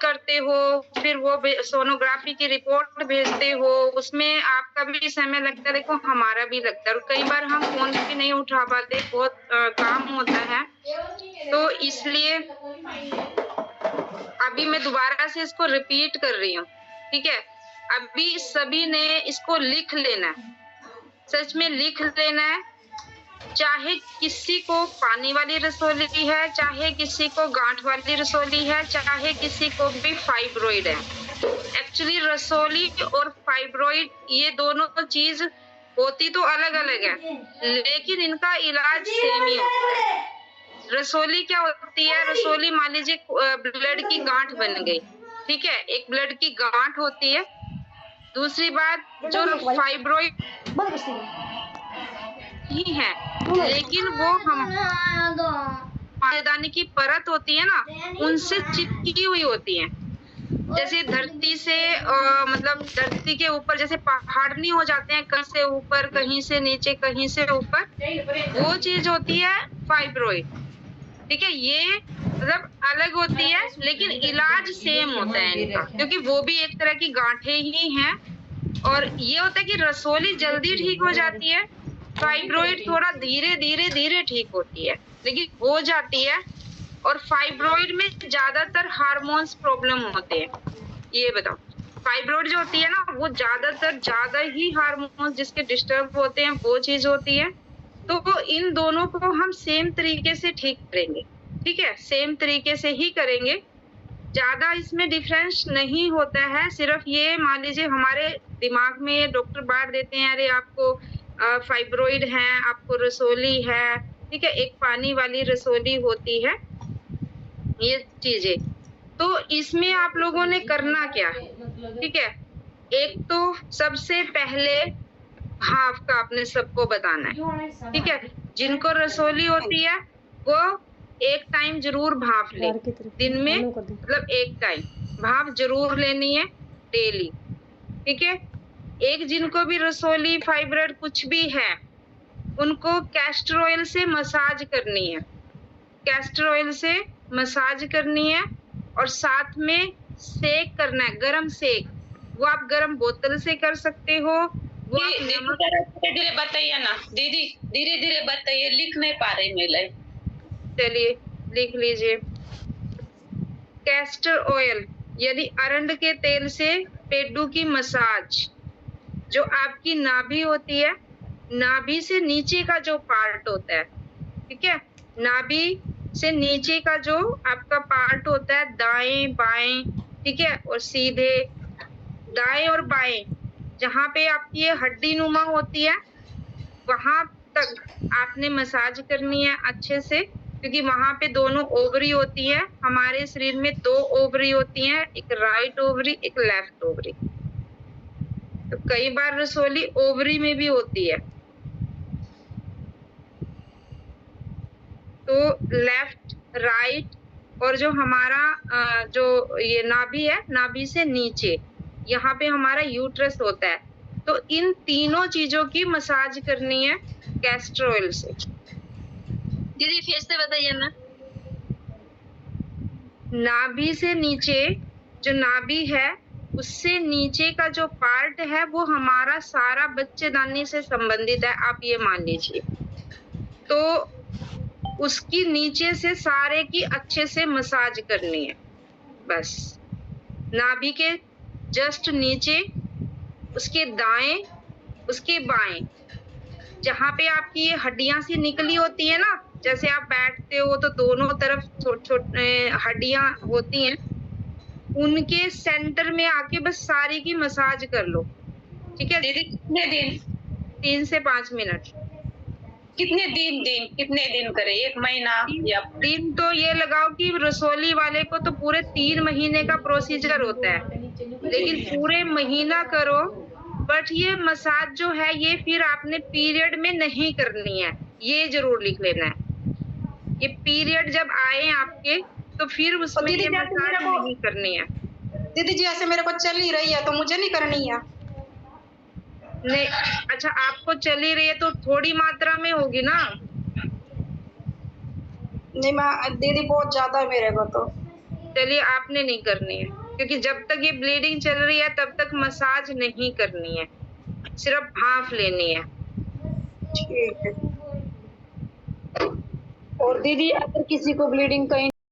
करते हो, फिर वो सोनोग्राफी की रिपोर्ट भेजते हो, उसमें आपका भी समय लगता है, देखो हमारा भी लगता है और कई बार हम फ़ोन भी नहीं उठा पाते, बहुत काम होता है। तो इसलिए अभी मैं दोबारा से इसको रिपीट कर रही हूँ, ठीक है? अभी सभी ने इसको लिख लेना है, सच में लिख लेना है। चाहे किसी को पानी वाली रसोली है, चाहे किसी को गांठ वाली रसोली है, चाहे किसी को भी फाइब्रॉइड है। एक्चुअली रसोली और फाइब्रॉइड ये दोनों चीज होती तो अलग-अलग है, लेकिन इनका इलाज सेम ही होता है। रसोली क्या होती है? रसोली मान लीजिए ब्लड की गांठ बन गई, ठीक है? एक ब्लड की गांठ होती है। दूसरी बात जो फाइब्रॉइड ही है, लेकिन वो हम पायदानी की परत होती है ना, उनसे चिपकी हुई होती है। जैसे धरती से मतलब धरती के ऊपर जैसे पहाड़ नहीं हो जाते हैं, कहीं से ऊपर, कहीं से नीचे, कहीं से ऊपर, वो चीज होती है फाइब्रॉइड। ठीक है, ये मतलब अलग होती है, लेकिन इलाज सेम होता है इनका, क्योंकि वो भी एक तरह की गांठें ही हैं। और ये होता है कि रसोली जल्दी ठीक हो जाती है, फाइब्रॉइड थोड़ा धीरे ठीक होती है, लेकिन हो जाती है। और फाइब्रॉइड में ज्यादातर हार्मोन्स प्रॉब्लम होते हैं। ये बताओ, फाइब्रॉइड जो होती है ना, वो ज्यादातर ज्यादा ही हार्मोन्स जिसके डिस्टर्ब होते हैं, वो चीज होती है। तो इन दोनों को हम सेम तरीके से ठीक करेंगे, ठीक है, सेम तरीके से ही करेंगे। ज्यादा इसमें डिफरेंस नहीं होता है, सिर्फ ये मान लीजिए हमारे दिमाग में डॉक्टर बांट देते हैं, अरे आपको फाइब्रॉइड है, आपको रसोली है, ठीक है, एक पानी वाली रसोली होती है, ये चीजें। तो इसमें आप लोगों ने करना क्या है, ठीक है? एक तो सबसे पहले भाप का आपने सबको बताना है, ठीक है? जिनको रसोली होती है वो एक टाइम जरूर भाप ले, दिन में मतलब एक टाइम भाप जरूर लेनी है डेली, ठीक है? एक जिनको भी रसोली फाइब्रॉइड कुछ भी है, उनको कैस्टर ऑयल से मसाज करनी है, कैस्टर ऑयल से मसाज करनी है। और साथ में सेक करना है, गरम सेक। वो आप गरम बोतल से कर सकते हो, वो आप नमक धीरे बताइए ना दीदी, धीरे बताइए, लिख नहीं पा रही मैं। चलिए लिख लीजिए। कैस्टर ऑयल यानी अरंड के तेल से पेडू की मसाज। जो आपकी नाभि होती है, नाभि से नीचे का जो पार्ट होता है, ठीक है, नाभि से नीचे का जो आपका पार्ट होता है, दाएं बाएं, ठीक है, और सीधे दाएं और बाएं, जहां पे आपकी ये हड्डी नुमा होती है, वहां तक आपने मसाज करनी है अच्छे से, क्योंकि वहां पे दोनों ओवरी होती है। हमारे शरीर में 2 ओवरी होती हैं, एक राइट ओवरी, एक लेफ्ट ओवरी। तो कई बार रसोली ओवरी में भी होती है। तो लेफ्ट, राइट और जो हमारा जो ये नाभि है, नाभि से नीचे यहाँ पे हमारा यूट्रस होता है। तो इन तीनों चीजों की मसाज करनी है कैस्टर ऑयल से। दीदी फिर से बताइए ना। नाभि से नीचे, जो नाभि है उससे नीचे का जो पार्ट है वो हमारा सारा बच्चेदानी से संबंधित है, आप ये मान लीजिए। तो उसकी नीचे से सारे की अच्छे से मसाज करनी है, बस। नाभि के जस्ट नीचे, उसके दाएं, उसके बाएं, जहां पे आपकी ये हड्डियां सी निकली होती है ना, जैसे आप बैठते हो तो दोनों तरफ छोटे हड्डियां होती हैं, उनके सेंटर में आके बस सारी की मसाज कर लो, ठीक है? दीदी कितने दिन? 3 से 5 मिनट। कितने दिन करें, 1 महीना या दिन तो ये लगाओ कि रसोली वाले को तो पूरे 3 महीने का प्रोसीजर होता है, लेकिन पूरे महीना करो। बट ये मसाज जो है ये फिर आपने पीरियड में नहीं करनी है, ये जरूर लिख लेना है। ये पीरियड जब आए आपके तो फिर उसमें ये मसाज नहीं करनी है। दीदी जी ऐसे मेरे को चल ही रही है तो मुझे नहीं करनी है। नहीं, अच्छा आपको चल ही रही है तो थोड़ी मात्रा में होगी ना। नहीं मैं दीदी बहुत ज्यादा है मेरे को तो। चलिए आपने नहीं करनी है, क्योंकि जब तक ये ब्लीडिंग चल रही है तब तक मसाज नहीं करनी है, सिर्फ भाप लेनी है। ठीक है। और दीदी अगर किसी को ब्लीडिंग कहीं